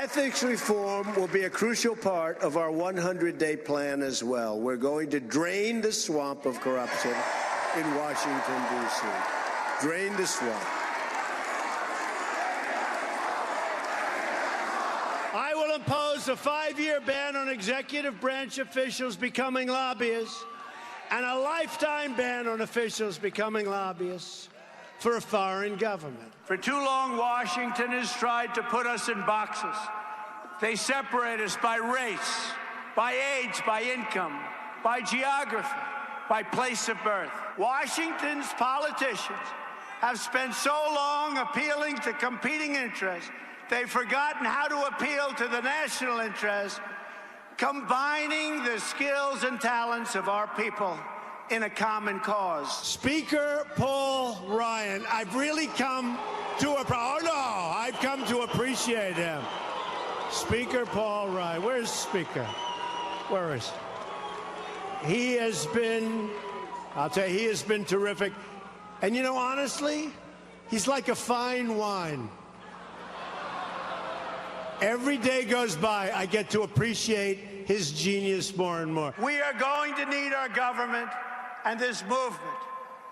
Ethics reform will be a crucial part of our 100-day plan as well. We're going to drain the swamp of corruption in Washington, D.C. Drain the swamp. I will impose a 5-year ban on executive branch officials becoming lobbyists and a lifetime ban on officials becoming lobbyists for a foreign government. For too long, Washington has tried to put us in boxes. They separate us by race, by age, by income, by geography, by place of birth. Washington's politicians have spent so long appealing to competing interests, they've forgotten how to appeal to the national interest, combining the skills and talents of our people in a common cause. Speaker Paul Ryan, I've really come to I've come to appreciate him. Speaker Paul Ryan, where's Speaker? Where is he? He has been, I'll tell you, he has been terrific. And you know, honestly, he's like a fine wine. Every day goes by, I get to appreciate his genius more and more. We are going to need our government and this movement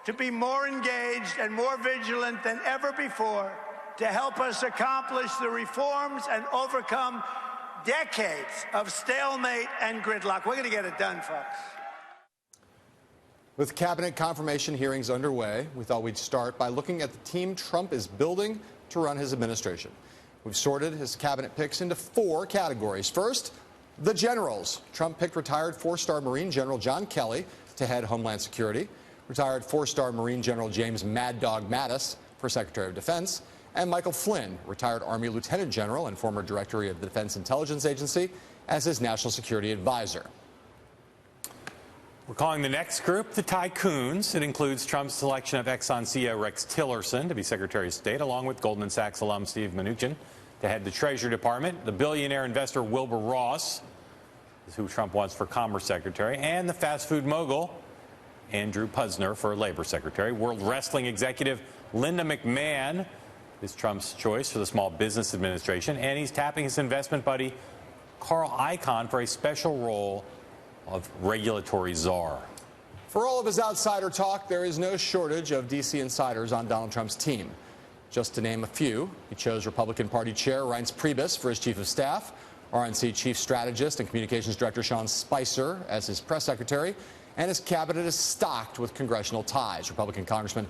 to be more engaged and more vigilant than ever before to help us accomplish the reforms and overcome decades of stalemate and gridlock. We're going to get it done, folks. With cabinet confirmation hearings underway, we thought we'd start by looking at the team Trump is building to run his administration. We've sorted his cabinet picks into 4 categories. First, the generals. Trump picked retired 4-star Marine General John Kelly to head Homeland Security, retired 4-star Marine General James Mad Dog Mattis for Secretary of Defense, and Michael Flynn, retired Army Lieutenant General and former Director of the Defense Intelligence Agency, as his national security advisor. We're calling the next group the Tycoons. It includes Trump's selection of Exxon CEO Rex Tillerson to be Secretary of State, along with Goldman Sachs alum Steve Mnuchin to head the Treasury Department, the billionaire investor Wilbur Ross is who Trump wants for Commerce Secretary, and the fast food mogul Andrew Puzner for Labor Secretary. World Wrestling executive Linda McMahon is Trump's choice for the Small Business Administration, and he's tapping his investment buddy Carl Icahn for a special role of regulatory czar. For all of his outsider talk, there is no shortage of D.C. insiders on Donald Trump's team. Just to name a few, he chose Republican Party Chair Reince Priebus for his chief of staff, RNC chief strategist and communications director Sean Spicer as his press secretary, and his cabinet is stocked with congressional ties. Republican Congressman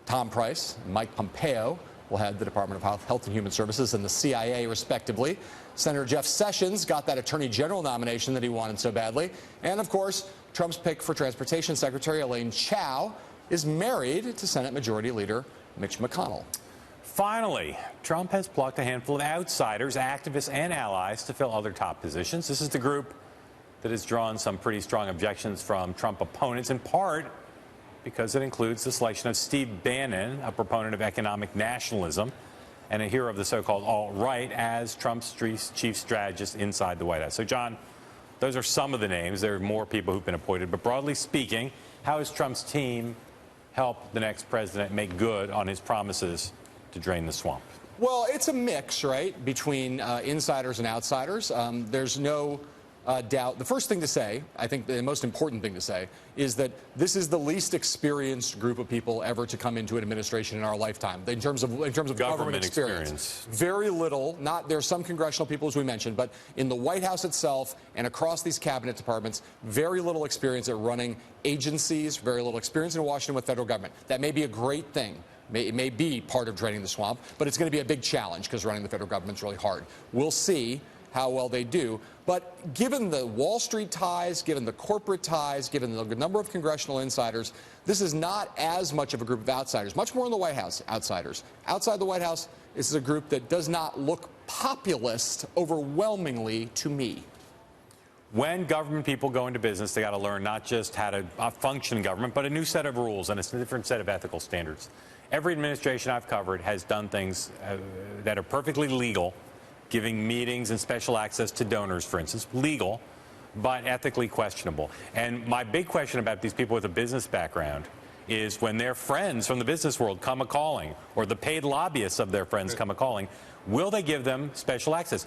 Tom Price and Mike Pompeo will head the Department of Health and Human Services and the CIA, respectively. Senator Jeff Sessions got that Attorney General nomination that he wanted so badly. And, of course, Trump's pick for Transportation Secretary Elaine Chao is married to Senate Majority Leader Mitch McConnell. Finally, Trump has plucked a handful of outsiders, activists, and allies to fill other top positions. This is the group that has drawn some pretty strong objections from Trump opponents, in part because it includes the selection of Steve Bannon, a proponent of economic nationalism and a hero of the so-called alt-right, as Trump's chief strategist inside the White House. So, John, those are some of the names. There are more people who've been appointed. But broadly speaking, how has Trump's team helped the next president make good on his promises to drain the swamp? Well, it's a mix, right, between insiders and outsiders. There's no doubt. The first thing to say, I think the most important thing to say, is that this is the least experienced group of people ever to come into an administration in our lifetime in terms of government experience. Very little. There's some congressional people, as we mentioned, but in the White House itself and across these cabinet departments, very little experience at running agencies, very little experience in Washington with federal government. That may be a great thing. It may be part of draining the swamp, but it's going to be a big challenge because running the federal government's really hard. We'll see how well they do. But given the Wall Street ties, given the corporate ties, given the number of congressional insiders, this is not as much of a group of outsiders, much more in the White House outsiders. Outside the White House, this is a group that does not look populist overwhelmingly to me. When government people go into business, they got to learn not just how to function in government, but a new set of rules and a different set of ethical standards. Every administration I've covered has done things that are perfectly legal, giving meetings and special access to donors, for instance, legal, but ethically questionable. And my big question about these people with a business background is when their friends from the business world come a-calling, or the paid lobbyists of their friends come a-calling, will they give them special access?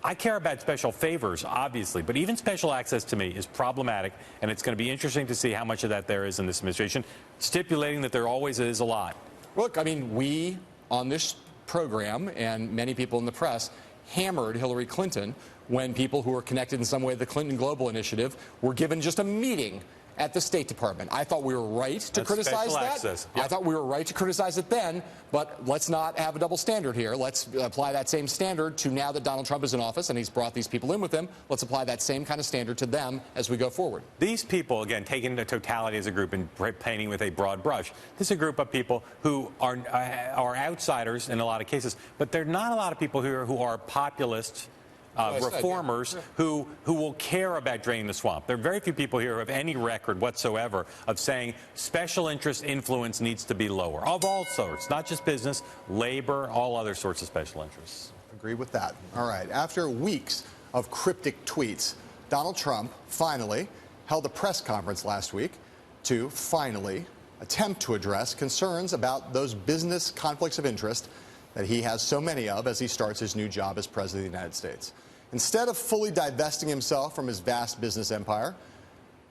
I care about special favors, obviously, but even special access to me is problematic, and it's going to be interesting to see how much of that there is in this administration, stipulating that there always is a lot. Look, I mean, we on this program and many people in the press hammered Hillary Clinton when people who were connected in some way to the Clinton Global Initiative were given just a meeting at the State Department. I thought we were right to criticize that. Yep. I thought we were right to criticize it then, but let's not have a double standard here. Let's apply that same standard to now that Donald Trump is in office and he's brought these people in with him. Let's apply that same kind of standard to them as we go forward. These people, again, taking the totality as a group and painting with a broad brush, this is a group of people who are outsiders in a lot of cases, but there are not a lot of people here who are populists, reformers who will care about draining the swamp. There are very few people here who have any record whatsoever of saying special interest influence needs to be lower, of all sorts, not just business, labor, all other sorts of special interests. Agree with that. All right. After weeks of cryptic tweets, Donald Trump finally held a press conference last week to finally attempt to address concerns about those business conflicts of interest that he has so many of as he starts his new job as President of the United States. Instead of fully divesting himself from his vast business empire,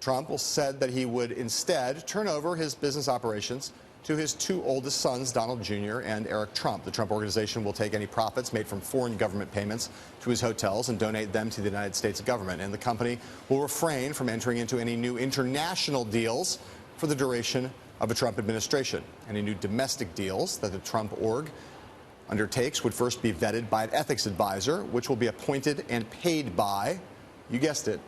Trump said that he would instead turn over his business operations to his two oldest sons, Donald Jr. and Eric Trump. The Trump Organization will take any profits made from foreign government payments to his hotels and donate them to the United States government. And the company will refrain from entering into any new international deals for the duration of a Trump administration. Any new domestic deals that the Trump org undertakes would first be vetted by an ethics advisor, which will be appointed and paid by, you guessed it,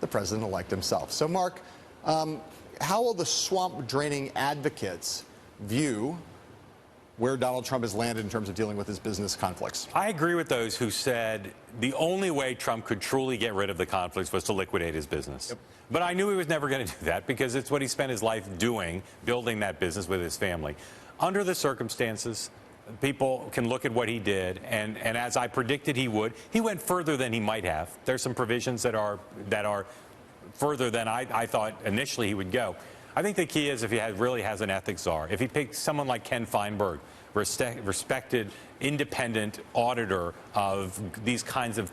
the president-elect himself. So, Mark, how will the swamp-draining advocates view where Donald Trump has landed in terms of dealing with his business conflicts? I agree with those who said the only way Trump could truly get rid of the conflicts was to liquidate his business. Yep. But I knew he was never going to do that because it's what he spent his life doing, building that business with his family. Under the circumstances, people can look at what he did, and as I predicted he would, he went further than he might have. There's some provisions that are further than I thought initially he would go. I think the key is if he really has an ethics czar. If he picks someone like Ken Feinberg, respected independent auditor of these kinds of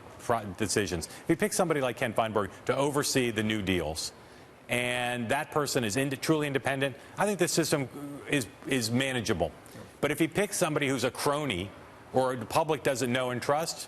decisions, if he picks somebody like Ken Feinberg to oversee the new deals, and that person is truly independent, I think the system is manageable. But if he picks somebody who's a crony or the public doesn't know and trust,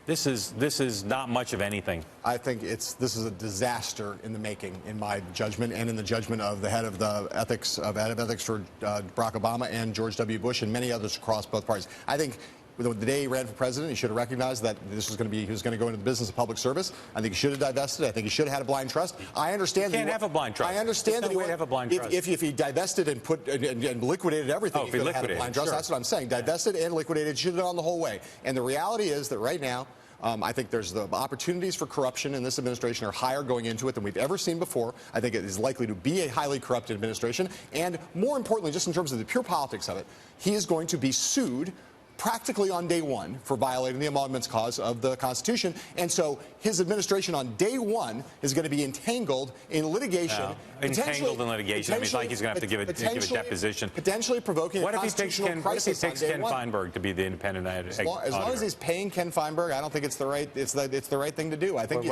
this is not much of anything. I think this is a disaster in the making, in my judgment, and in the judgment of the head of ethics for Barack Obama and George W. Bush and many others across both parties. I think the day he ran for president, he should have recognized that he was going to go into the business of public service. I think he should have divested. I think he should have had a blind trust. I understand. You can't have a blind trust. I understand that he would have a blind trust. If he divested and liquidated everything, he could have had a blind trust. Sure. That's what I'm saying. Divested and liquidated, should have gone the whole way. And the reality is that right now, I think there's the opportunities for corruption in this administration are higher going into it than we've ever seen before. I think it is likely to be a highly corrupted administration. And more importantly, just in terms of the pure politics of it, he is going to be sued practically on day one for violating the Amendments Clause of the Constitution. And so his administration on day one is going to be entangled in litigation. Entangled in litigation. I mean, it's like he's going to have to give a deposition. Potentially provoking a constitutional crisis. What if he picks Ken Feinberg to be the independent auditor? As long as he's paying Ken Feinberg, I don't think it's the right thing to do. I think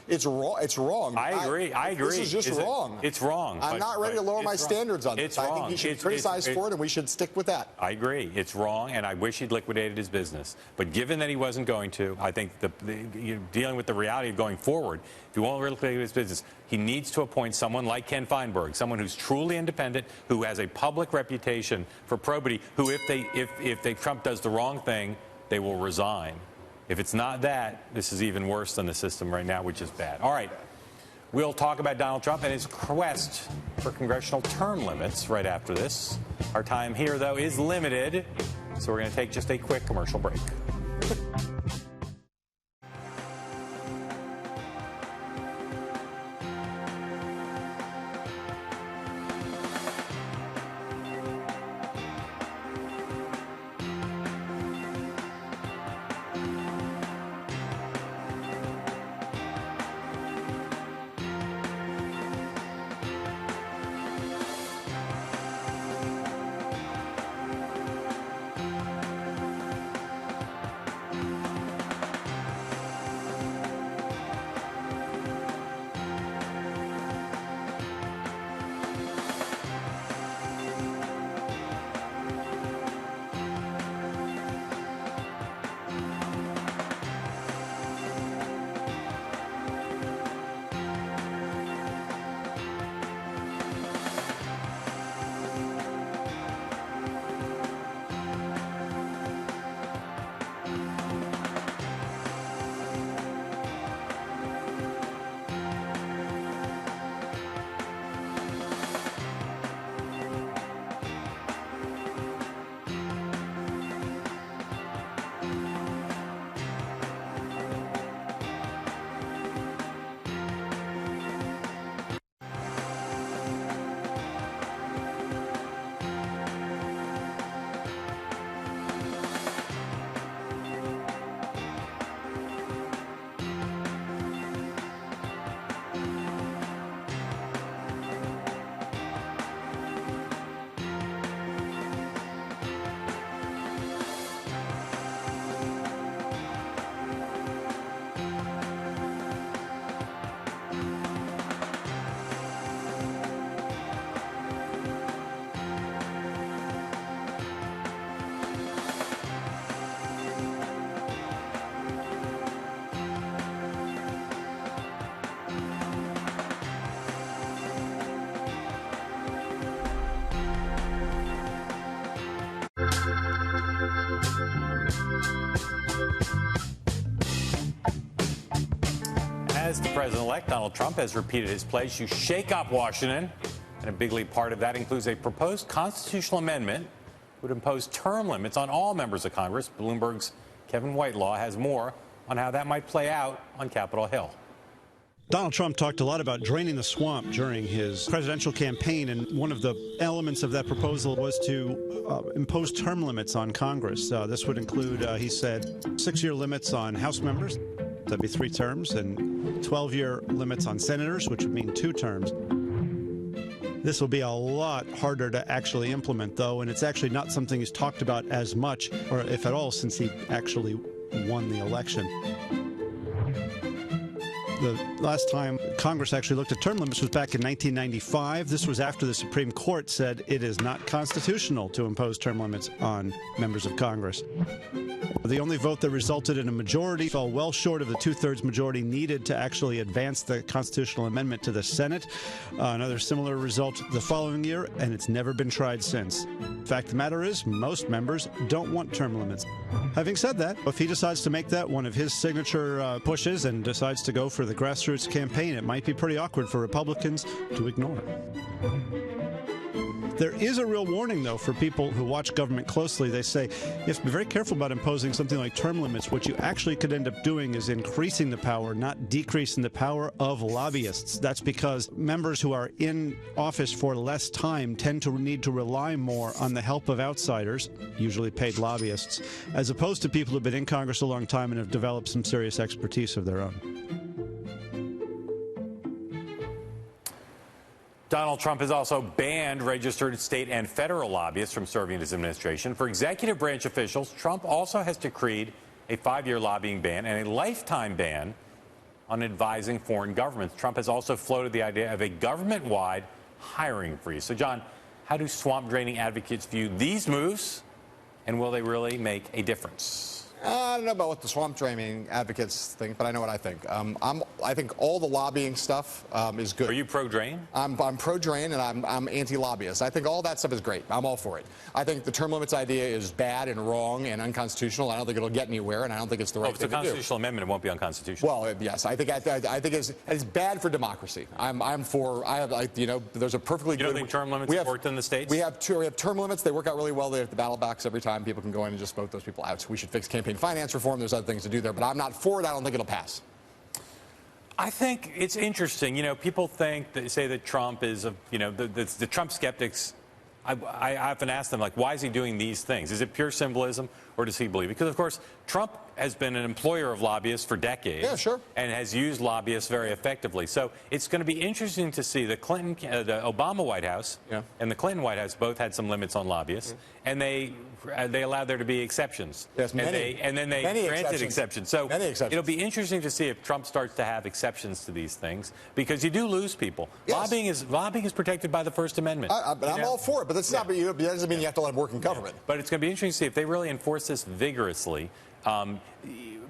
it's wrong. It's wrong. I agree. This is just wrong. It's wrong. I'm not ready to lower my standards on this. I think he should criticize for it, and we should stick with that. I agree. It's wrong, and I wish he'd liquidated his business. But given that he wasn't going to, I think dealing with the reality of going forward, if he won't liquidate his business, he needs to appoint someone like Ken Feinberg, someone who's truly independent, who has a public reputation for probity, who if Trump does the wrong thing, they will resign. If it's not that, this is even worse than the system right now, which is bad. All right. We'll talk about Donald Trump and his quest for congressional term limits right after this. Our time here, though, is limited, so we're going to take just a quick commercial break. says the president-elect Donald Trump has repeated his pledge to shake up Washington. And a big lead part of that includes a proposed constitutional amendment that would impose term limits on all members of Congress. Bloomberg's Kevin Whitelaw has more on how that might play out on Capitol Hill. Donald Trump talked a lot about draining the swamp during his presidential campaign, and one of the elements of that proposal was to impose term limits on Congress. This would include, he said, 6-year limits on House members, that'd be 3 terms, and 12-year limits on senators, which would mean 2 terms. This will be a lot harder to actually implement, though, and it's actually not something he's talked about as much, or if at all, since he actually won the election. The last time Congress actually looked at term limits was back in 1995. This was after the Supreme Court said it is not constitutional to impose term limits on members of Congress. The only vote that resulted in a majority fell well short of the 2/3 majority needed to actually advance the constitutional amendment to the Senate. Another similar result the following year, and it's never been tried since. The fact of the matter is, most members don't want term limits. Having said that, if he decides to make that one of his signature pushes and decides to go for the grassroots campaign, it might be pretty awkward for Republicans to ignore. There is a real warning, though, for people who watch government closely. They say you have to be very careful about imposing something like term limits. What you actually could end up doing is increasing the power, not decreasing the power of lobbyists. That's because members who are in office for less time tend to need to rely more on the help of outsiders, usually paid lobbyists, as opposed to people who've been in Congress a long time and have developed some serious expertise of their own. Donald Trump has also banned registered state and federal lobbyists from serving in his administration. For executive branch officials, Trump also has decreed a 5-year lobbying ban and a lifetime ban on advising foreign governments. Trump has also floated the idea of a government-wide hiring freeze. So, John, how do swamp-draining advocates view these moves, and will they really make a difference? I don't know about what the swamp draining advocates think, but I know what I think. I think all the lobbying stuff is good. Are you pro-drain? I'm pro-drain, and I'm anti-lobbyist. I think all that stuff is great. I'm all for it. I think the term limits idea is bad and wrong and unconstitutional. I don't think it'll get anywhere, and I don't think it's the right thing to do. If it's a constitutional amendment, it won't be unconstitutional. Well, yes, I think it's bad for democracy. I'm for. There's a perfectly good. You don't think term limits have worked in the states? We have term limits. They work out really well. They're at the ballot box every time. People can go in and just vote those people out. So we should fix campaign finance reform. There's other things to do there, but I'm not for it. I don't think it'll pass. I think it's interesting. You know, people say that Trump is, the Trump skeptics. I often ask them, like, why is he doing these things? Is it pure symbolism, or does he believe? Because, of course, Trump has been an employer of lobbyists for decades. Yeah, sure. And has used lobbyists very effectively. So it's going to be interesting to see the Obama White House and the Clinton White House both had some limits on lobbyists, and they allowed there to be exceptions. Yes, and then they granted exceptions. So it'll be interesting to see if Trump starts to have exceptions to these things, because you do lose people. Yes. Lobbying is protected by the First Amendment. But I'm all for it. But that's not. That doesn't mean you have to let them work in government. But it's going to be interesting to see if they really enforce this vigorously.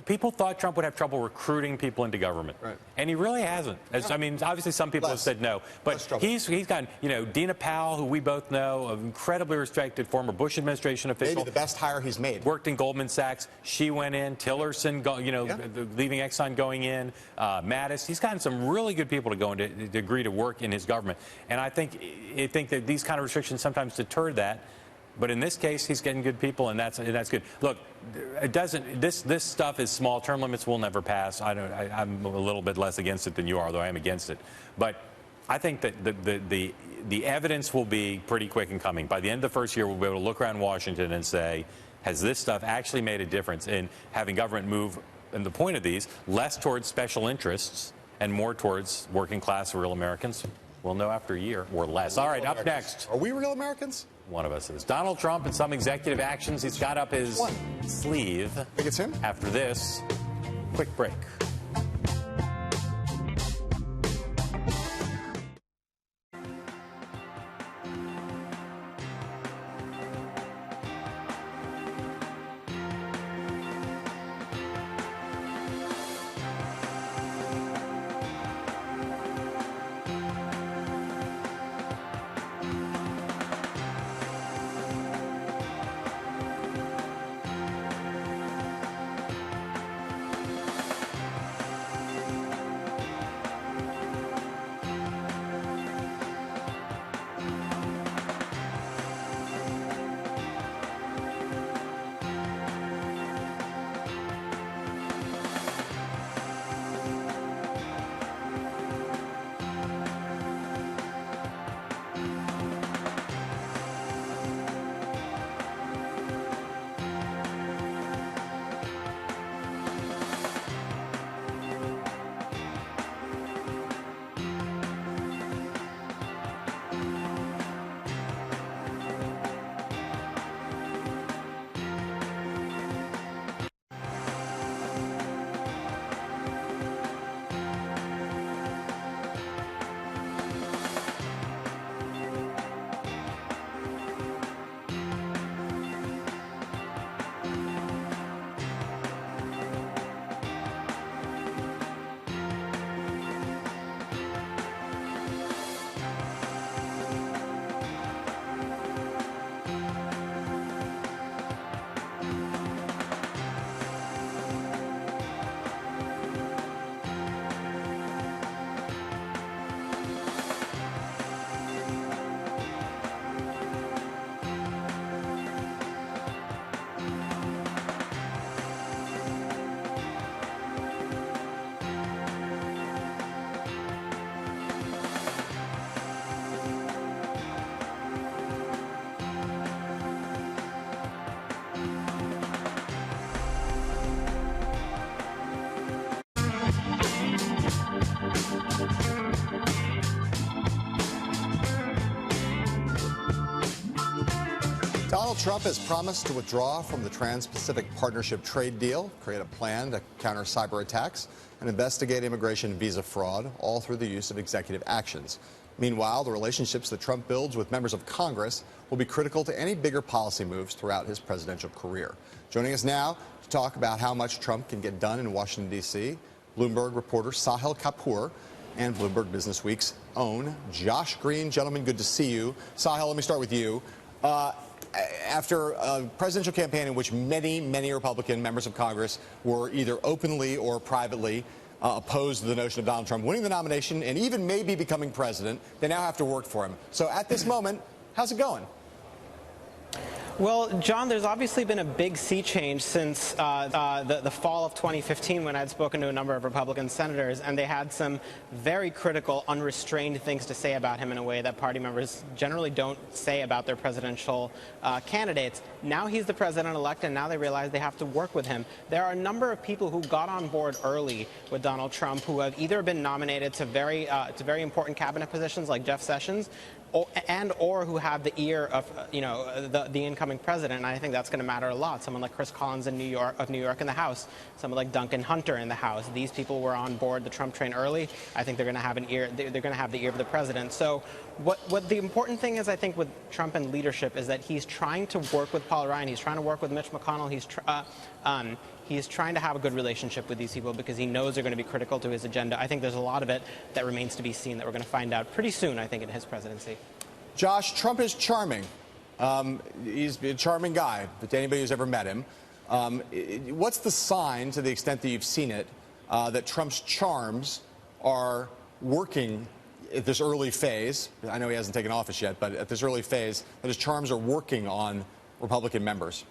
People thought Trump would have trouble recruiting people into government, and he really hasn't. I mean, obviously some people have said no, but he's got, Dina Powell, who we both know, an incredibly respected former Bush administration official. Maybe the best hire he's made. Worked in Goldman Sachs. She went in. Tillerson, leaving Exxon, going in. Mattis. He's gotten some really good people to go into to agree to work in his government, and I think that these kind of restrictions sometimes deter that. But in this case, he's getting good people, and that's good. Look, it doesn't. This stuff is small. Term limits will never pass. I'm a little bit less against it than you are, though I am against it. But I think that the evidence will be pretty quick in coming. By the end of the first year, we'll be able to look around Washington and say, has this stuff actually made a difference in having government move? And the point of these, less towards special interests and more towards working class, real Americans. We'll know after a year or less. All right, up next. Are we real Americans? One of us is. Donald Trump and some executive actions he's got up his sleeve. Think it's him? After this quick break. Trump has promised to withdraw from the Trans-Pacific Partnership trade deal, create a plan to counter cyber attacks, and investigate immigration and visa fraud, all through the use of executive actions. Meanwhile, the relationships that Trump builds with members of Congress will be critical to any bigger policy moves throughout his presidential career. Joining us now to talk about how much Trump can get done in Washington, D.C., Bloomberg reporter Sahil Kapoor and Bloomberg Businessweek's own Josh Green. Gentlemen, good to see you. Sahil, let me start with you. After a presidential campaign in which many Republican members of Congress were either openly or privately opposed to the notion of Donald Trump winning the nomination and even maybe becoming president, they now have to work for him. So at this moment, how's it going? Well, John, there's obviously been a big sea change since the fall of 2015 when I'd spoken to a number of Republican senators, and they had some very critical, unrestrained things to say about him in a way that party members generally don't say about their presidential candidates. Now he's the president-elect, and now they realize they have to work with him. There are a number of people who got on board early with Donald Trump who have either been nominated to very important cabinet positions like Jeff Sessions, or who have the ear of the incoming president, and I think that's going to matter a lot. Someone like Chris Collins in New York in the House, someone like Duncan Hunter in the House. These people were on board the Trump train early. I think they're going to have an ear. They're going to have the ear of the president. So what the important thing is, I think, with Trump and leadership is that he's trying to work with Paul Ryan. He's trying to work with Mitch McConnell. He's trying to have a good relationship with these people because he knows they're going to be critical to his agenda. I think there's a lot of it that remains to be seen that we're going to find out pretty soon, I think, in his presidency. Josh, Trump is charming. He's a charming guy, to anybody who's ever met him. What's the sign, to the extent that you've seen it, that Trump's charms are working at this early phase? I know he hasn't taken office yet, but at this early phase, that his charms are working on Republican members.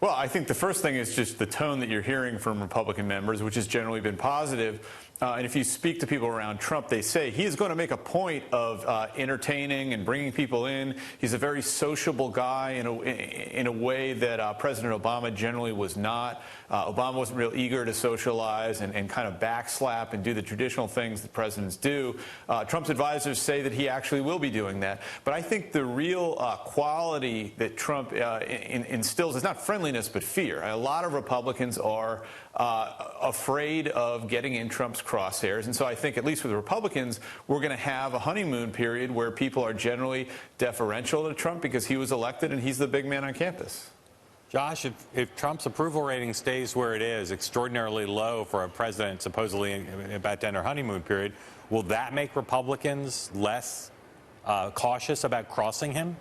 Well, I think the first thing is just the tone that you're hearing from Republican members, which has generally been positive. And if you speak to people around Trump, they say he is going to make a point of entertaining and bringing people in. He's a very sociable guy in a way that President Obama generally was not. Obama wasn't real eager to socialize and kind of backslap and do the traditional things that presidents do. Trump's advisors say that he actually will be doing that. But I think the real quality that Trump instills is not friendliness but fear. A lot of Republicans are afraid of getting in Trump's crosshairs. And so I think, at least with the Republicans, we're going to have a honeymoon period where people are generally deferential to Trump because he was elected and he's the big man on campus. Josh, if Trump's approval rating stays where it is, extraordinarily low for a president supposedly about to enter honeymoon period, will that make Republicans less cautious about crossing him?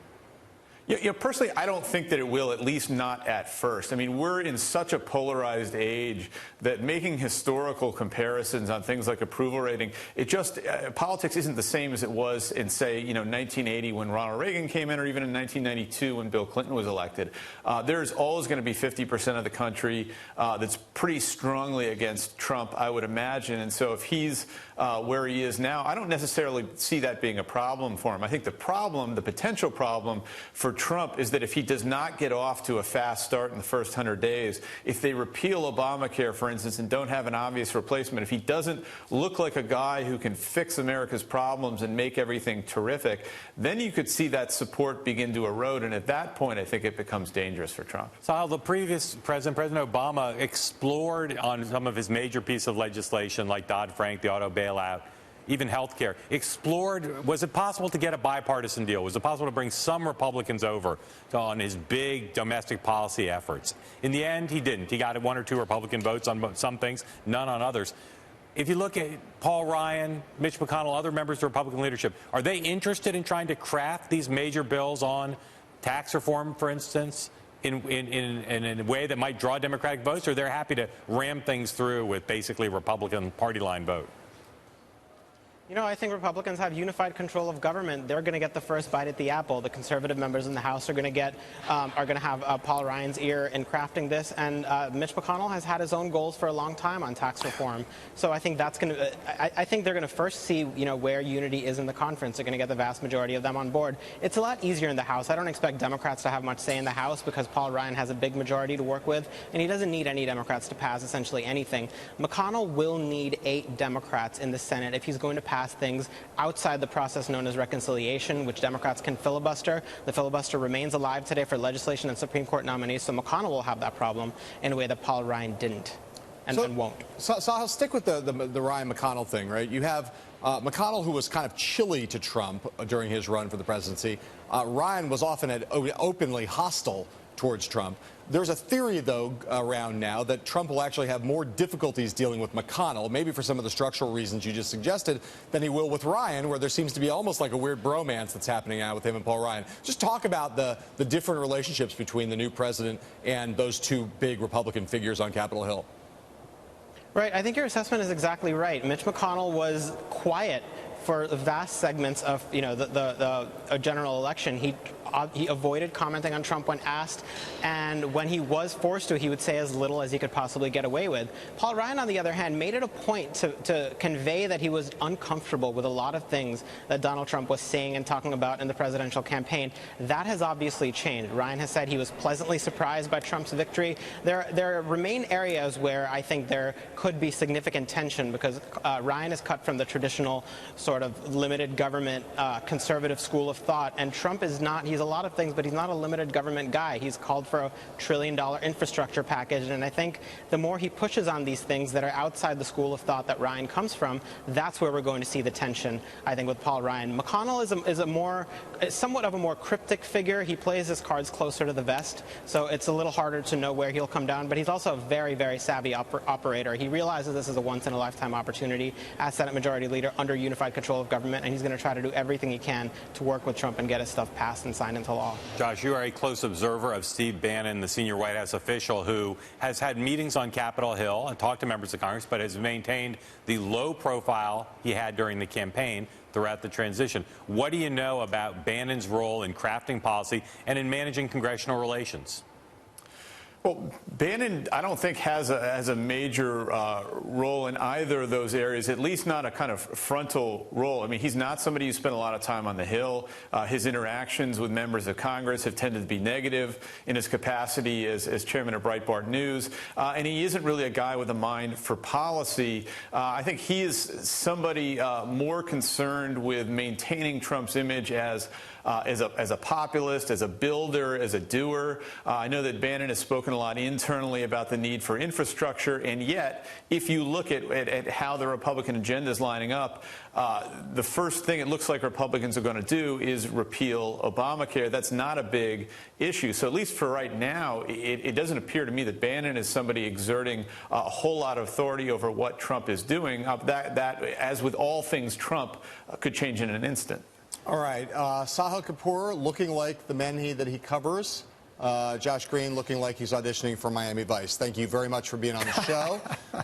Yeah, personally, I don't think that it will, at least not at first. I mean, we're in such a polarized age that making historical comparisons on things like approval rating, politics isn't the same as it was in, say, 1980 when Ronald Reagan came in, or even in 1992 when Bill Clinton was elected. There's always going to be 50% of the country that's pretty strongly against Trump, I would imagine. And so if he's where he is now, I don't necessarily see that being a problem for him. I think the potential problem for Trump is that if he does not get off to a fast start in the first 100 days, if they repeal Obamacare, for instance, and don't have an obvious replacement, if he doesn't look like a guy who can fix America's problems and make everything terrific, then you could see that support begin to erode. And at that point, I think it becomes dangerous for Trump. So the previous President Obama, explored on some of his major pieces of legislation like Dodd-Frank, the auto bailout, even health care, explored, was it possible to get a bipartisan deal? Was it possible to bring some Republicans over on his big domestic policy efforts? In the end, he didn't. He got 1 or 2 Republican votes on some things, none on others. If you look at Paul Ryan, Mitch McConnell, other members of the Republican leadership, are they interested in trying to craft these major bills on tax reform, for instance, in a way that might draw Democratic votes, or they're happy to ram things through with basically a Republican party line vote? I think Republicans have unified control of government. They're going to get the first bite at the apple. The conservative members in the House are going to have Paul Ryan's ear in crafting this. And Mitch McConnell has had his own goals for a long time on tax reform. So I think that's going to. I think they're going to first see, where unity is in the conference. They're going to get the vast majority of them on board. It's a lot easier in the House. I don't expect Democrats to have much say in the House because Paul Ryan has a big majority to work with, and he doesn't need any Democrats to pass essentially anything. McConnell will need 8 Democrats in the Senate if he's going to pass pass things outside the process known as reconciliation, which Democrats can filibuster. The filibuster remains alive today for legislation and Supreme Court nominees, so McConnell will have that problem in a way that Paul Ryan didn't and won't. So I'll stick with the Ryan McConnell thing, right? You have McConnell, who was kind of chilly to Trump during his run for the presidency. Ryan was often openly hostile towards Trump. There's a theory, though, around now that Trump will actually have more difficulties dealing with McConnell, maybe for some of the structural reasons you just suggested, than he will with Ryan, where there seems to be almost like a weird bromance that's happening now with him and Paul Ryan. Just talk about the different relationships between the new president and those two big Republican figures on Capitol Hill. Right. I think your assessment is exactly right. Mitch McConnell was quiet for vast segments of, the general election. He avoided commenting on Trump when asked, and when he was forced to, he would say as little as he could possibly get away with. Paul Ryan, on the other hand, made it a point to convey that he was uncomfortable with a lot of things that Donald Trump was saying and talking about in the presidential campaign. That has obviously changed. Ryan has said he was pleasantly surprised by Trump's victory. There remain areas where I think there could be significant tension because Ryan is cut from the traditional sort of limited government conservative school of thought, and Trump is not. He's a lot of things, but he's not a limited government guy. He's called for a $1 trillion infrastructure package, and I think the more he pushes on these things that are outside the school of thought that Ryan comes from, that's where we're going to see the tension, I think, with Paul Ryan. McConnell is somewhat of a more cryptic figure. He plays his cards closer to the vest, so it's a little harder to know where he'll come down, but he's also a very, very savvy operator. He realizes this is a once-in-a-lifetime opportunity as Senate Majority Leader under unified control of government, and he's going to try to do everything he can to work with Trump and get his stuff passed and signed into law. Josh, you are a close observer of Steve Bannon, the senior White House official who has had meetings on Capitol Hill and talked to members of Congress, but has maintained the low profile he had during the campaign throughout the transition. What do you know about Bannon's role in crafting policy and in managing congressional relations? Well, Bannon, I don't think has a major role in either of those areas, at least not a kind of frontal role. I mean, he's not somebody who spent a lot of time on the Hill. His interactions with members of Congress have tended to be negative in his capacity as chairman of Breitbart News. And he isn't really a guy with a mind for policy. I think he is somebody more concerned with maintaining Trump's image as a populist, as a builder, as a doer. I know that Bannon has spoken a lot internally about the need for infrastructure, and yet, if you look at how the Republican agenda is lining up, the first thing it looks like Republicans are going to do is repeal Obamacare. That's not a big issue. So at least for right now, it doesn't appear to me that Bannon is somebody exerting a whole lot of authority over what Trump is doing. That, as with all things Trump, could change in an instant. All right. Sahil Kapoor looking like the men that he covers. Josh Green looking like he's auditioning for Miami Vice. Thank you very much for being on the show.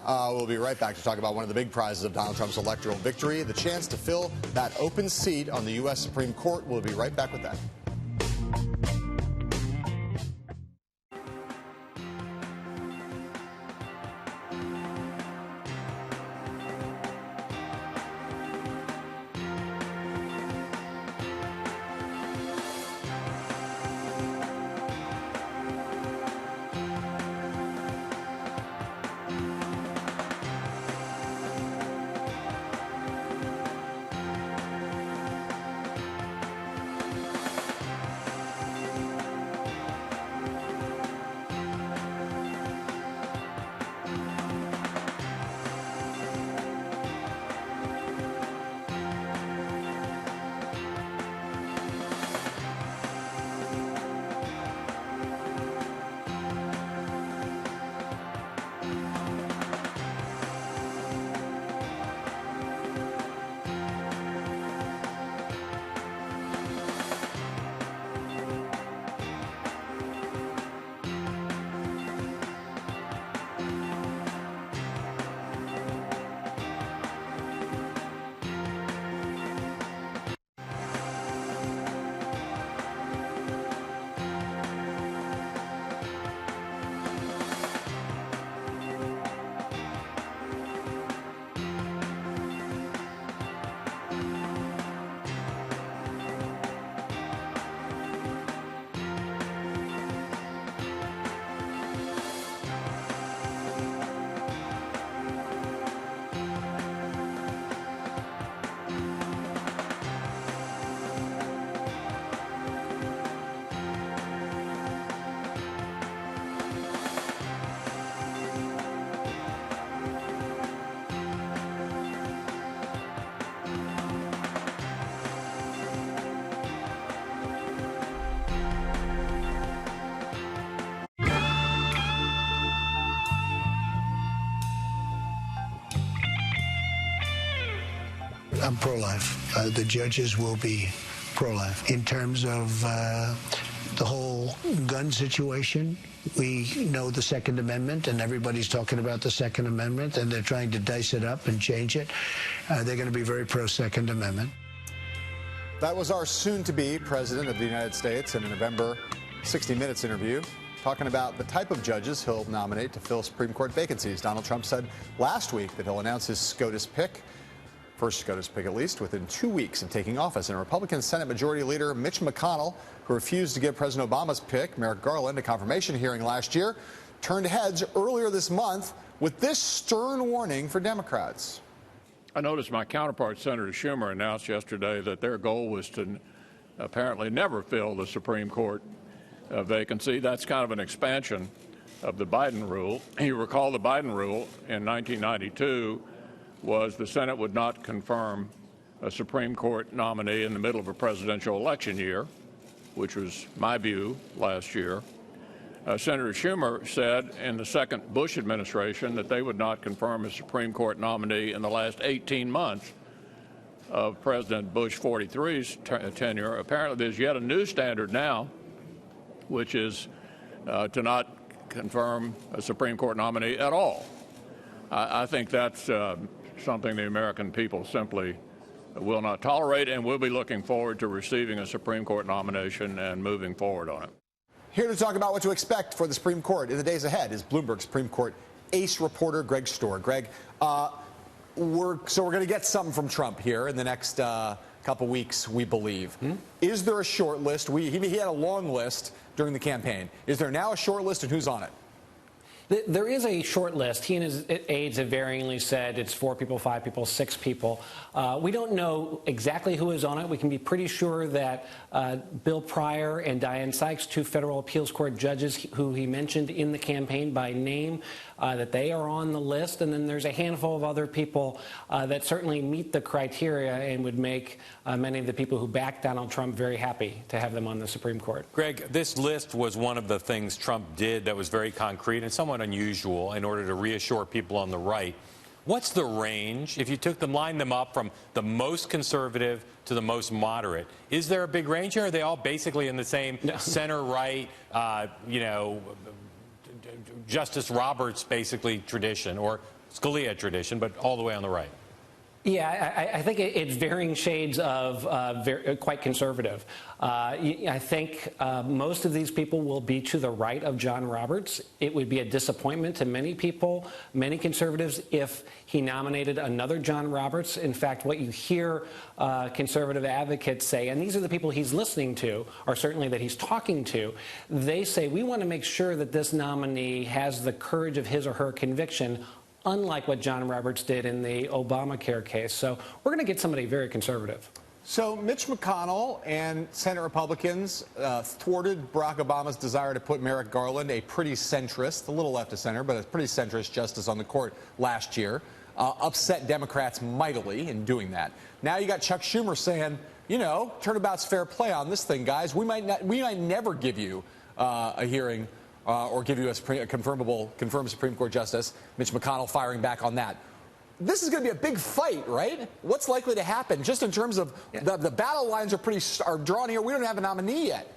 We'll be right back to talk about one of the big prizes of Donald Trump's electoral victory, the chance to fill that open seat on the U.S. Supreme Court. We'll be right back with that. I'm pro-life. The judges will be pro-life. In terms of the whole gun situation, we know the Second Amendment, and everybody's talking about the Second Amendment, and they're trying to dice it up and change it. They're going to be very pro-Second Amendment. That was our soon-to-be President of the United States in a November 60 Minutes interview, talking about the type of judges he'll nominate to fill Supreme Court vacancies. Donald Trump said last week that he'll announce his SCOTUS pick, first SCOTUS pick at least, within 2 weeks of taking office. And Republican Senate Majority Leader Mitch McConnell, who refused to give President Obama's pick, Merrick Garland, a confirmation hearing last year, turned heads earlier this month with this stern warning for Democrats. I noticed my counterpart, Senator Schumer, announced yesterday that their goal was to apparently never fill the Supreme Court vacancy. That's kind of an expansion of the Biden rule. You recall the Biden rule in 1992 was the Senate would not confirm a Supreme Court nominee in the middle of a presidential election year, which was my view last year. Senator Schumer said in the second Bush administration that they would not confirm a Supreme Court nominee in the last 18 months of President Bush 43's tenure. Apparently, there's yet a new standard now, which is to not confirm a Supreme Court nominee at all. I think that's something the American people simply will not tolerate, and we'll be looking forward to receiving a Supreme Court nomination and moving forward on it. Here to talk about what to expect for the Supreme Court in the days ahead is Bloomberg Supreme Court ace reporter Greg Stohr. Greg, we're going to get something from Trump here in the next couple weeks, we believe. Is there a short list? He had a long list during the campaign. Is there now a short list, and who's on it? There is a short list. He and his aides have varyingly said it's 4 people, 5 people, 6 people. We don't know exactly who is on it. We can be pretty sure that Bill Pryor and Dianne Sykes, 2 federal appeals court judges who he mentioned in the campaign by name, that they are on the list. And then there's a handful of other people that certainly meet the criteria and would make many of the people who backed Donald Trump very happy to have them on the Supreme Court. Greg, this list was one of the things Trump did that was very concrete and somewhat unusual in order to reassure people on the right. What's the range, if you lined them up from the most conservative to the most moderate? Is there a big range here? Or are they all basically in the same center-right, Justice Roberts basically tradition, or Scalia tradition, but all the way on the right? Yeah, I think it's varying shades of quite conservative. I think most of these people will be to the right of John Roberts. It would be a disappointment to many people, many conservatives, if he nominated another John Roberts. In fact, what you hear conservative advocates say, and these are the people he's listening to, or certainly that he's talking to, they say, we want to make sure that this nominee has the courage of his or her conviction, unlike what John Roberts did in the Obamacare case. So we're going to get somebody very conservative. So Mitch McConnell and Senate Republicans thwarted Barack Obama's desire to put Merrick Garland, a pretty centrist, a little left of center, but a pretty centrist justice on the court last year, upset Democrats mightily in doing that. Now you got Chuck Schumer saying, turnabout's fair play on this thing, guys. We might never give you a hearing or give you a confirmed Supreme Court justice. Mitch McConnell firing back on that. This is going to be a big fight, right? What's likely to happen, just in terms of the battle lines are drawn here. We don't have a nominee yet.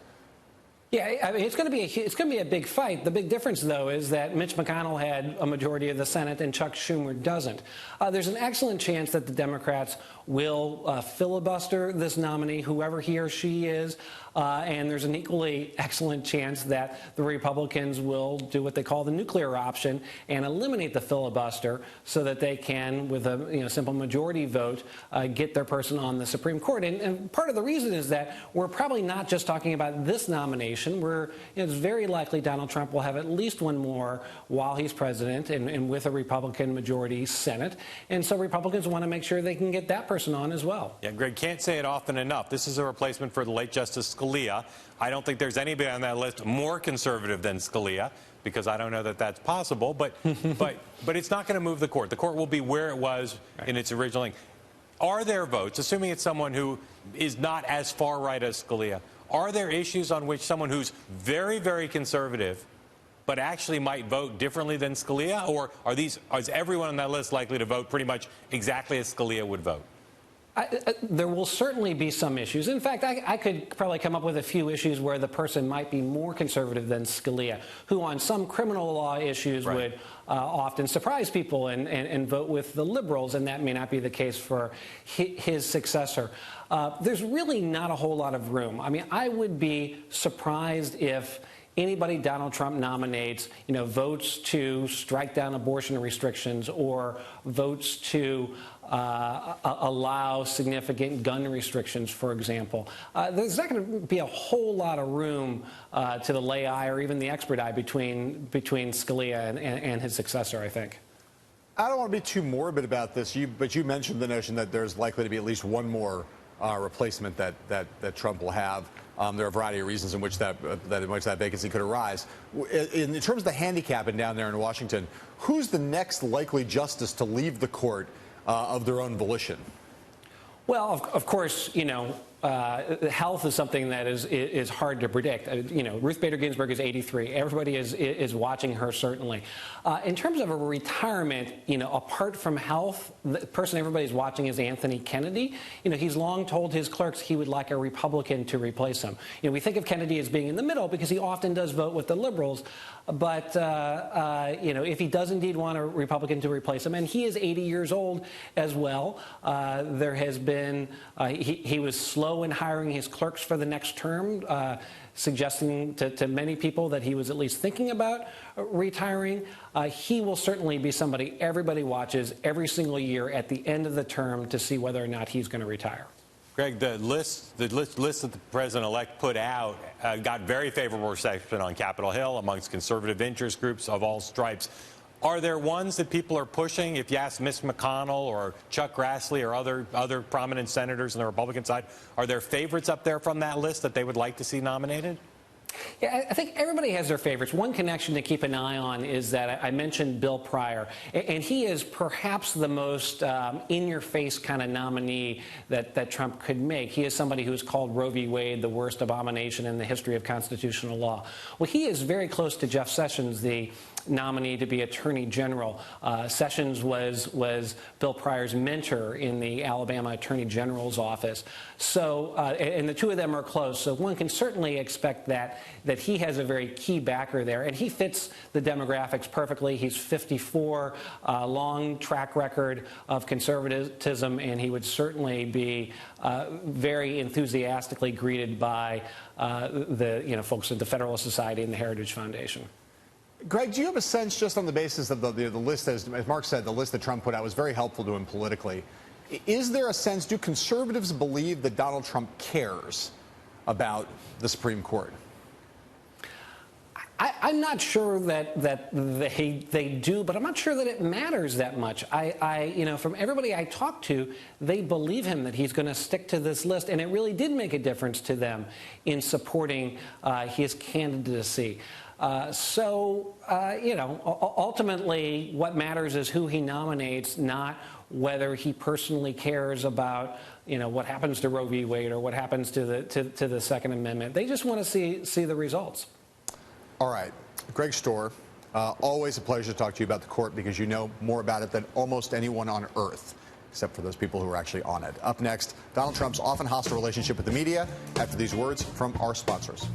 Yeah, I mean, it's going to be a big fight. The big difference, though, is that Mitch McConnell had a majority of the Senate and Chuck Schumer doesn't. There's an excellent chance that the Democrats will filibuster this nominee, whoever he or she is, and there's an equally excellent chance that the Republicans will do what they call the nuclear option and eliminate the filibuster so that they can, with a simple majority vote, get their person on the Supreme Court. And part of the reason is that we're probably not just talking about this nomination. It's very likely Donald Trump will have at least one more while he's president and with a Republican majority Senate. And so Republicans want to make sure they can get that person on as well. Yeah, Greg, can't say it often enough. This is a replacement for the late Justice Scalia. I don't think there's anybody on that list more conservative than Scalia, because I don't know that that's possible. But it's not going to move the court. The court will be where it was in its original length. Are there votes, assuming it's someone who is not as far right as Scalia, are there issues on which someone who's very, very conservative but actually might vote differently than Scalia? Or is everyone on that list likely to vote pretty much exactly as Scalia would vote? There will certainly be some issues. In fact, I could probably come up with a few issues where the person might be more conservative than Scalia, who on some criminal law issues would often surprise people and vote with the liberals, and that may not be the case for his successor. There's really not a whole lot of room. I mean, I would be surprised if anybody Donald Trump nominates, votes to strike down abortion restrictions or votes to allow significant gun restrictions, for example. There's not going to be a whole lot of room to the lay eye or even the expert eye between Scalia and his successor, I think. I don't want to be too morbid about this, but you mentioned the notion that there's likely to be at least one more replacement that Trump will have. There are a variety of reasons in which that vacancy could arise. In terms of the handicapping down there in Washington, who's the next likely justice to leave the court of their own volition? Well, of course, health is something that is hard to predict. Ruth Bader Ginsburg is 83. Everybody is watching her, certainly. In terms of a retirement, apart from health, the person everybody's watching is Anthony Kennedy. He's long told his clerks he would like a Republican to replace him. We think of Kennedy as being in the middle because he often does vote with the liberals. But, if he does indeed want a Republican to replace him, and he is 80 years old as well, there has been, he was slow in hiring his clerks for the next term, suggesting to many people that he was at least thinking about retiring. He will certainly be somebody everybody watches every single year at the end of the term to see whether or not he's going to retire. Greg, the list that the president-elect put out got very favorable reception on Capitol Hill amongst conservative interest groups of all stripes. Are there ones that people are pushing? If you ask Mitch McConnell or Chuck Grassley or other prominent senators on the Republican side, are there favorites up there from that list that they would like to see nominated? Yeah, I think everybody has their favorites. One connection to keep an eye on is that I mentioned Bill Pryor, and he is perhaps the most in-your-face kind of nominee that Trump could make. He is somebody who has called Roe v. Wade the worst abomination in the history of constitutional law. Well, he is very close to Jeff Sessions, the nominee to be Attorney General. Sessions was Bill Pryor's mentor in the Alabama Attorney General's office. So, and the two of them are close. So one can certainly expect that he has a very key backer there, and he fits the demographics perfectly. He's 54, long track record of conservatism, and he would certainly be very enthusiastically greeted by the folks at the Federalist Society and the Heritage Foundation. Greg, do you have a sense, just on the basis of the list, as Mark said, the list that Trump put out was very helpful to him politically. Is there a sense, do conservatives believe that Donald Trump cares about the Supreme Court? I'm not sure that they do, but I'm not sure that it matters that much. From everybody I talked to, they believe him that he's going to stick to this list, and it really did make a difference to them in supporting his candidacy. Ultimately, what matters is who he nominates, not whether he personally cares about, what happens to Roe v. Wade or what happens to the Second Amendment. They just want to see the results. All right. Greg Stohr, always a pleasure to talk to you about the court because you know more about it than almost anyone on earth, except for those people who are actually on it. Up next, Donald Trump's often hostile relationship with the media after these words from our sponsors.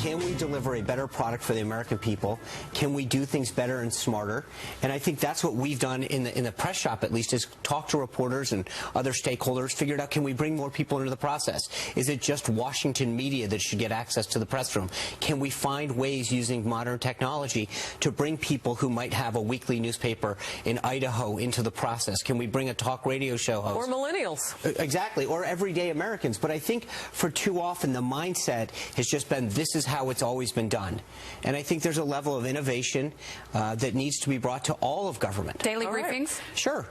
can we deliver a better product for the American people? Can we do things better and smarter? And I think that's what we've done in the press shop, at least, is talk to reporters and other stakeholders, figured out, can we bring more people into the process? Is it just Washington media that should get access to the press room? Can we find ways using modern technology to bring people who might have a weekly newspaper in Idaho into the process? Can we bring a talk radio show host? Or millennials. Exactly, or everyday Americans. But I think for too often the mindset has just been, this is how it's always been done. And I think there's a level of innovation that needs to be brought to all of government. Daily briefings? Sure.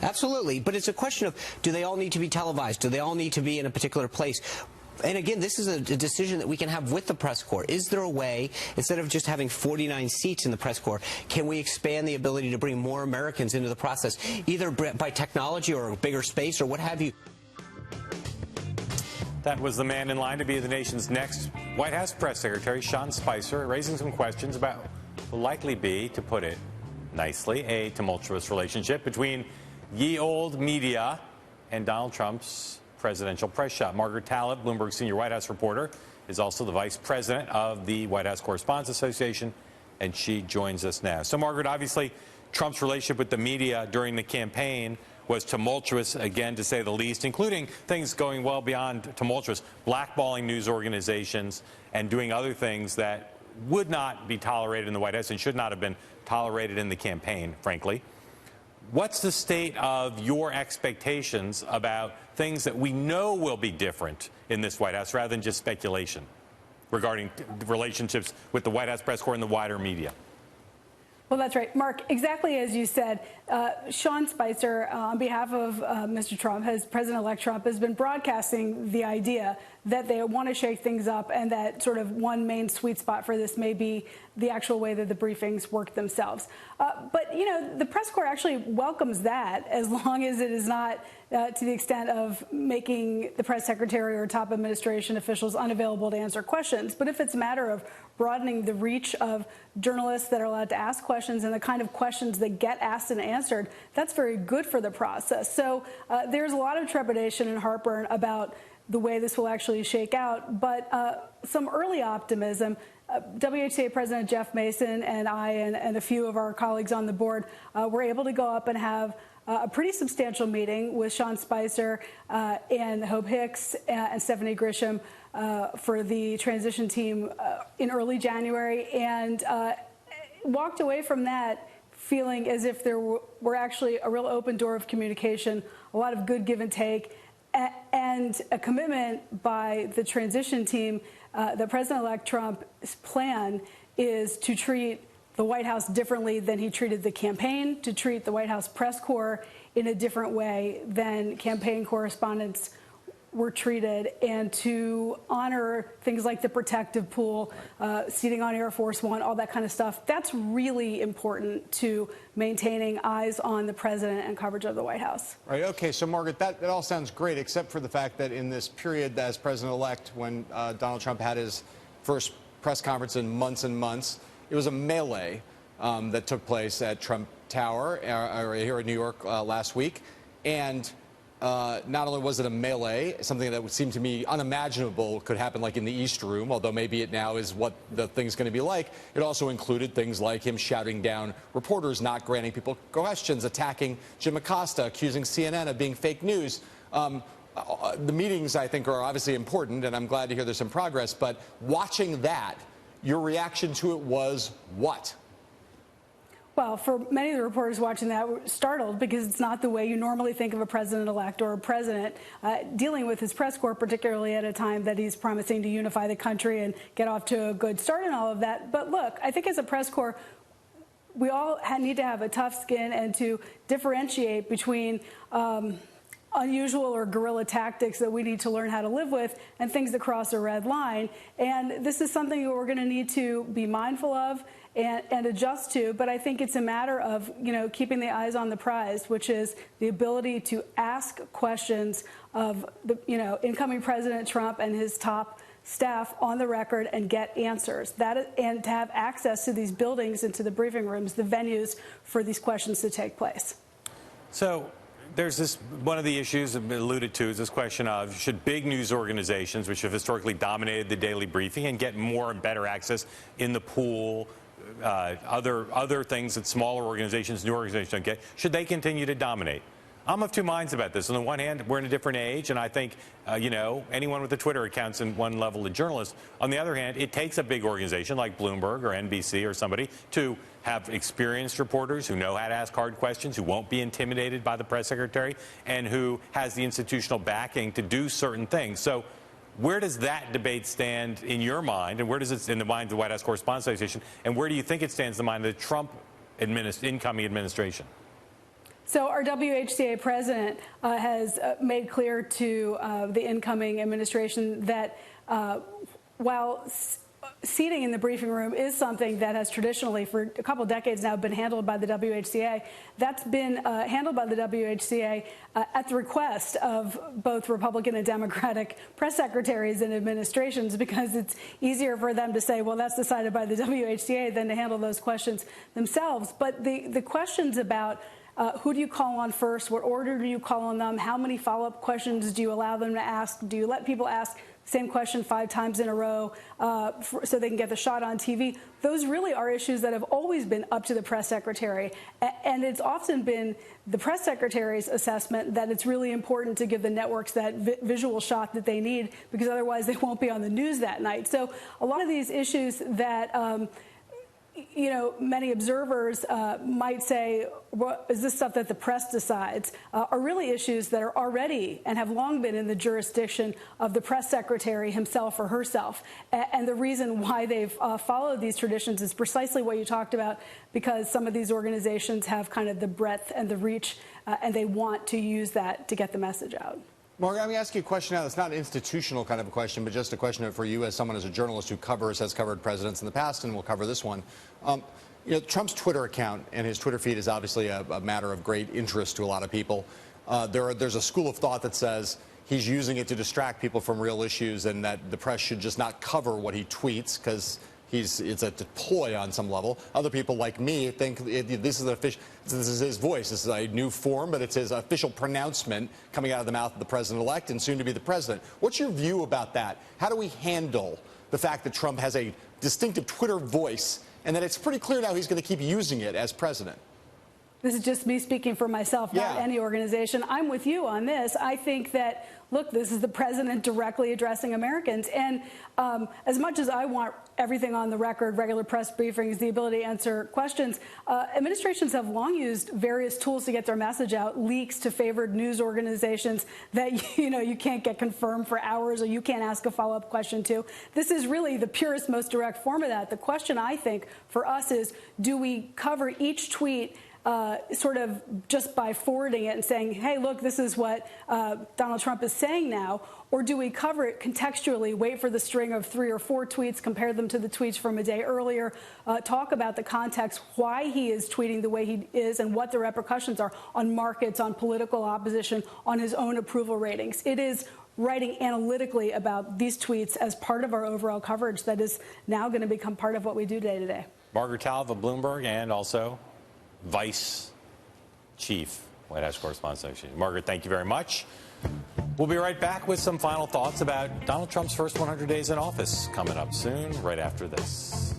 Absolutely. But it's a question of, do they all need to be televised? Do they all need to be in a particular place? And again, this is a decision that we can have with the press corps. Is there a way, instead of just having 49 seats in the press corps, can we expand the ability to bring more Americans into the process, either by technology or a bigger space or what have you? That was the man in line to be the nation's next White House press secretary, Sean Spicer, raising some questions about what will likely be, to put it nicely, a tumultuous relationship between ye old media and Donald Trump's presidential press shop. Margaret Talib, Bloomberg senior White House reporter, is also the vice president of the White House Correspondents Association, and she joins us now. So, Margaret, obviously, Trump's relationship with the media during the campaign was tumultuous, again, to say the least, including things going well beyond tumultuous, blackballing news organizations and doing other things that would not be tolerated in the White House and should not have been tolerated in the campaign, frankly. What's the state of your expectations about things that we know will be different in this White House, rather than just speculation regarding relationships with the White House press corps and the wider media? Well, that's right, Mark. Exactly as you said, Sean Spicer, on behalf of Mr. Trump, President-elect Trump, has been broadcasting the idea that they want to shake things up, and that sort of one main sweet spot for this may be the actual way that the briefings work themselves. But, you know, the press corps actually welcomes that, as long as it is not to the extent of making the press secretary or top administration officials unavailable to answer questions. But if it's a matter of broadening the reach of journalists that are allowed to ask questions and the kind of questions that get asked and answered, that's very good for the process. So there's a lot of trepidation and heartburn about the way this will actually shake out, but some early optimism. WHA President Jeff Mason and I and a few of our colleagues on the board were able to go up and have a pretty substantial meeting with Sean Spicer and Hope Hicks and Stephanie Grisham for the transition team in early January, and walked away from that feeling as if there were actually a real open door of communication, a lot of good give and take, and a commitment by the transition team that President-elect Trump's plan is to treat the White House differently than he treated the campaign, to treat the White House press corps in a different way than campaign correspondents were treated, and to honor things like the protective pool, seating on Air Force One, all that kind of stuff. That's really important to maintaining eyes on the president and coverage of the White House. Right. Okay. So, Margaret, that all sounds great, except for the fact that in this period as president-elect, when Donald Trump had his first press conference in months and months, it was a melee that took place at Trump Tower here in New York last week. And not only was it a melee, something that would seem to me unimaginable could happen like in the East Room, although maybe it now is what the thing's going to be like, it also included things like him shouting down reporters, not granting people questions, attacking Jim Acosta, accusing CNN of being fake news. The meetings, I think, are obviously important, and I'm glad to hear there's some progress, but watching that, your reaction to it was what? Well, for many of the reporters watching that, were startled, because it's not the way you normally think of a president-elect or a president dealing with his press corps, particularly at a time that he's promising to unify the country and get off to a good start and all of that. But look, I think as a press corps, we all need to have a tough skin and to differentiate between unusual or guerrilla tactics that we need to learn how to live with and things that cross a red line. And this is something that we're going to need to be mindful of and adjust to. But I think it's a matter of, you know, keeping the eyes on the prize, which is the ability to ask questions of the, you know, incoming President Trump and his top staff on the record and get answers. And to have access to these buildings and to the briefing rooms, the venues for these questions to take place. So there's this, one of the issues alluded to is this question of should big news organizations, which have historically dominated the daily briefing, and get more and better access in the pool, other things that smaller organizations, new organizations don't get, should they continue to dominate? I'm of two minds about this. On the one hand, we're in a different age, and I think, anyone with a Twitter account's in one level of journalist. On the other hand, it takes a big organization like Bloomberg or NBC or somebody to have experienced reporters who know how to ask hard questions, who won't be intimidated by the press secretary, and who has the institutional backing to do certain things. So where does that debate stand in your mind, and where does it in the mind of the White House Correspondents Association, and where do you think it stands in the mind of the Trump incoming administration? So our WHCA president has made clear to the incoming administration that while seating in the briefing room is something that has traditionally, for a couple of decades now, been handled by the WHCA, that's been handled by the WHCA at the request of both Republican and Democratic press secretaries and administrations, because it's easier for them to say, well, that's decided by the WHCA, than to handle those questions themselves. But the questions about who do you call on first? What order do you call on them? How many follow-up questions do you allow them to ask? Do you let people ask the same question 5 times in a row so they can get the shot on TV? Those really are issues that have always been up to the press secretary. And it's often been the press secretary's assessment that it's really important to give the networks that visual shot that they need, because otherwise they won't be on the news that night. So a lot of these issues that many observers might say, well, is this stuff that the press decides, are really issues that are already and have long been in the jurisdiction of the press secretary himself or herself. And the reason why they've followed these traditions is precisely what you talked about, because some of these organizations have kind of the breadth and the reach, and they want to use that to get the message out. Mark, let me ask you a question now that's not an institutional kind of a question, but just a question for you as someone as a journalist who has covered presidents in the past and will cover this one. Trump's Twitter account and his Twitter feed is obviously a matter of great interest to a lot of people. There's a school of thought that says he's using it to distract people from real issues, and that the press should just not cover what he tweets because it's a ploy on some level. Other people like me think this is his voice. This is a new form, but it's his official pronouncement coming out of the mouth of the president-elect and soon to be the president. What's your view about that? How do we handle the fact that Trump has a distinctive Twitter voice and that it's pretty clear now he's going to keep using it as president? This is just me speaking for myself, not any organization. I'm with you on this. I think that, look, this is the president directly addressing Americans. And as much as I want everything on the record, regular press briefings, the ability to answer questions, administrations have long used various tools to get their message out, leaks to favored news organizations that, you can't get confirmed for hours or you can't ask a follow-up question to. This is really the purest, most direct form of that. The question, I think, for us is, do we cover each tweet sort of just by forwarding it and saying, hey, look, this is what Donald Trump is saying now? Or do we cover it contextually, wait for the string of 3 or 4 tweets, compare them to the tweets from a day earlier, talk about the context, why he is tweeting the way he is, and what the repercussions are on markets, on political opposition, on his own approval ratings? It is writing analytically about these tweets as part of our overall coverage that is now going to become part of what we do day to day. Margaret Talv of Bloomberg, and also Vice Chief, White House Correspondents Association. Margaret, thank you very much. We'll be right back with some final thoughts about Donald Trump's first 100 days in office coming up soon, right after this.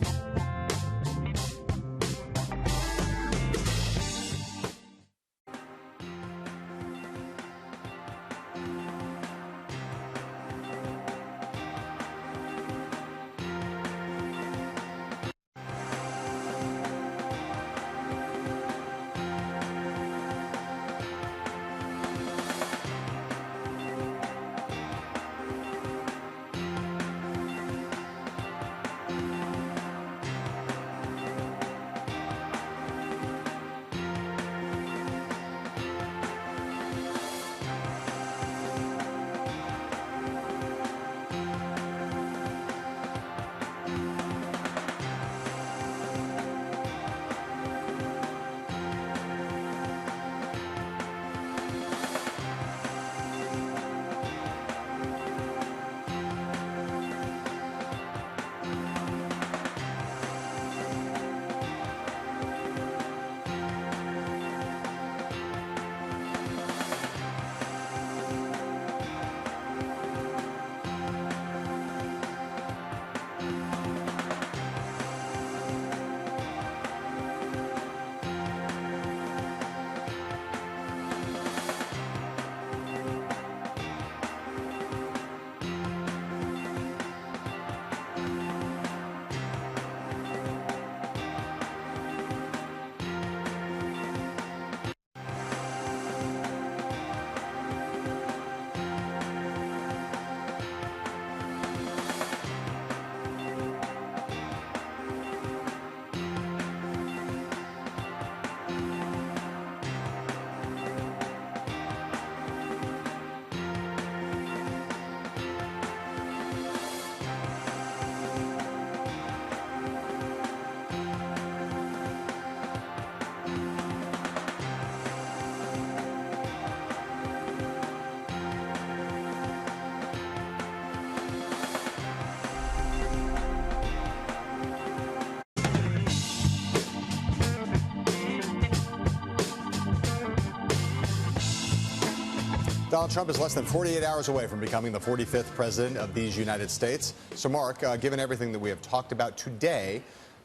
Donald Trump is less than 48 hours away from becoming the 45th president of these United States. So, Mark, given everything that we have talked about today,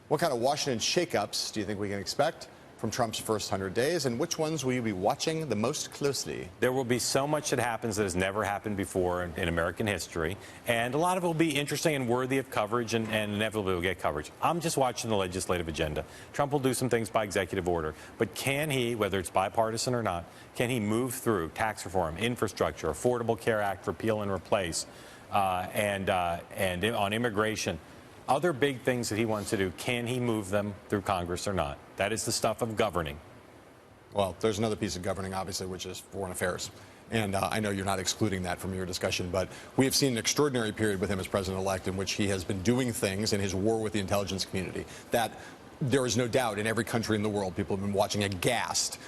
what kind of Washington shakeups do you think we can expect from Trump's first 100 days, and which ones will you be watching the most closely? There will be so much that happens that has never happened before in American history, and a lot of it will be interesting and worthy of coverage, and inevitably will get coverage. I'm just watching the legislative agenda. Trump will do some things by executive order, but can he, whether it's bipartisan or not, can he move through tax reform, infrastructure, Affordable Care Act, repeal and replace, and on immigration, other big things that he wants to do, can he move them through Congress or not? That is the stuff of governing. Well, there's another piece of governing, obviously, which is foreign affairs. And I know you're not excluding that from your discussion, but we have seen an extraordinary period with him as president-elect in which he has been doing things in his war with the intelligence community that there is no doubt in every country in the world people have been watching aghast,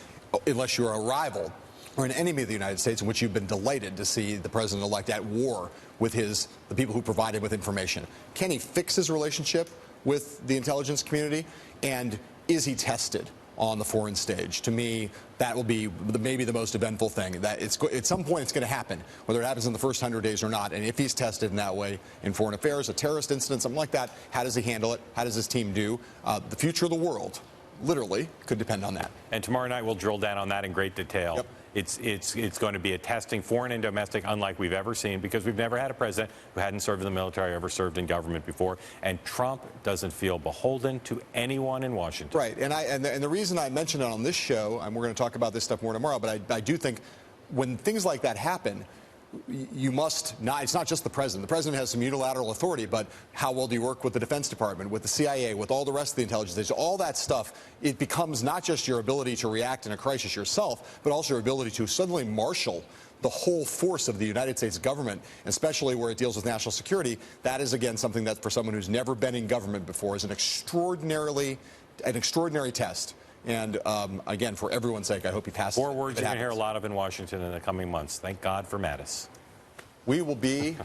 unless you're a rival or an enemy of the United States, in which you've been delighted to see the president-elect at war with the people who provide him with information. Can he fix his relationship with the intelligence community? And is he tested on the foreign stage? To me, that will be maybe the most eventful thing. That at some point it's going to happen, whether it happens in the first 100 days or not. And if he's tested in that way in foreign affairs, a terrorist incident, something like that, how does he handle it? How does his team do? The future of the world, literally, could depend on that. And tomorrow night we'll drill down on that in great detail. Yep. It's going to be a testing, foreign and domestic, unlike we've ever seen, because we've never had a president who hadn't served in the military or ever served in government before. And Trump doesn't feel beholden to anyone in Washington. Right. And the reason I mentioned it on this show, and we're going to talk about this stuff more tomorrow, but I do think when things like that happen, you must not, it's not just the president. The president has some unilateral authority, but how well do you work with the Defense Department, with the CIA, with all the rest of the intelligence agencies, all that stuff, it becomes not just your ability to react in a crisis yourself, but also your ability to suddenly marshal the whole force of the United States government, especially where it deals with national security. That is, again, something that for someone who's never been in government before is an extraordinary test. And again, for everyone's sake, I hope he passes. 4 words you're going to hear a lot of in Washington in the coming months. Thank God for Mattis. We will be.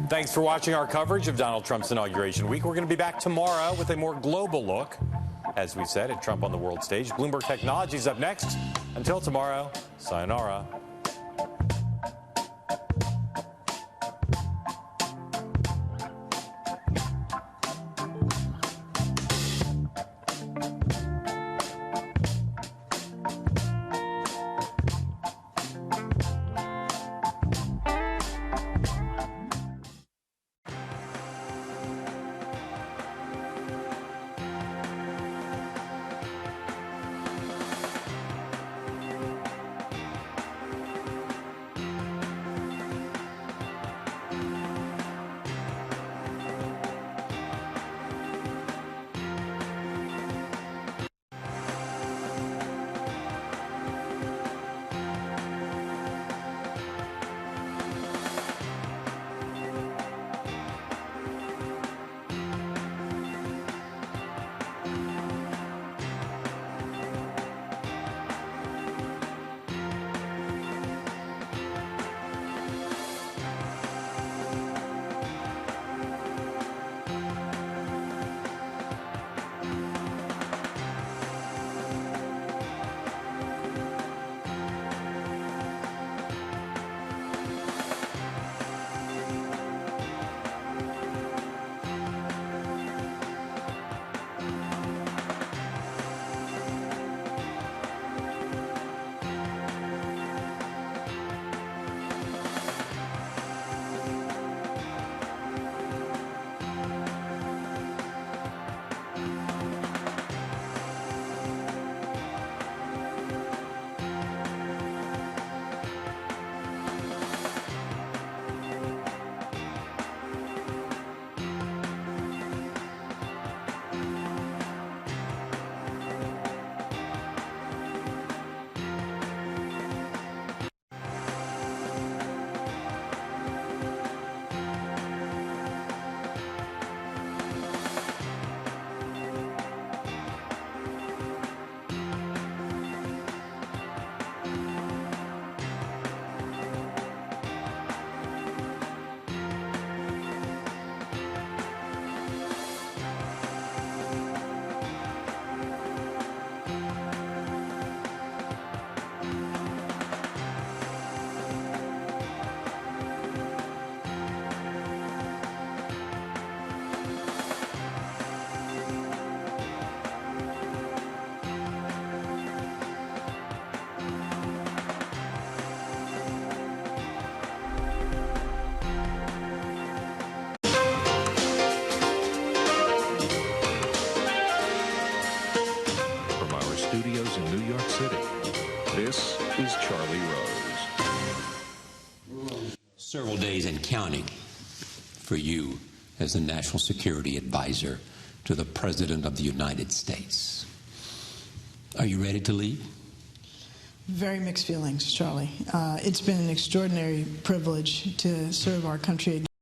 Thanks for watching our coverage of Donald Trump's inauguration week. We're going to be back tomorrow with a more global look, as we said, at Trump on the world stage. Bloomberg Technology is up next. Until tomorrow, sayonara. Studios in New York City. This is Charlie Rose. Several days and counting for you as the National Security Advisor to the President of the United States. Are you ready to lead? Very mixed feelings, Charlie. It's been an extraordinary privilege to serve our country.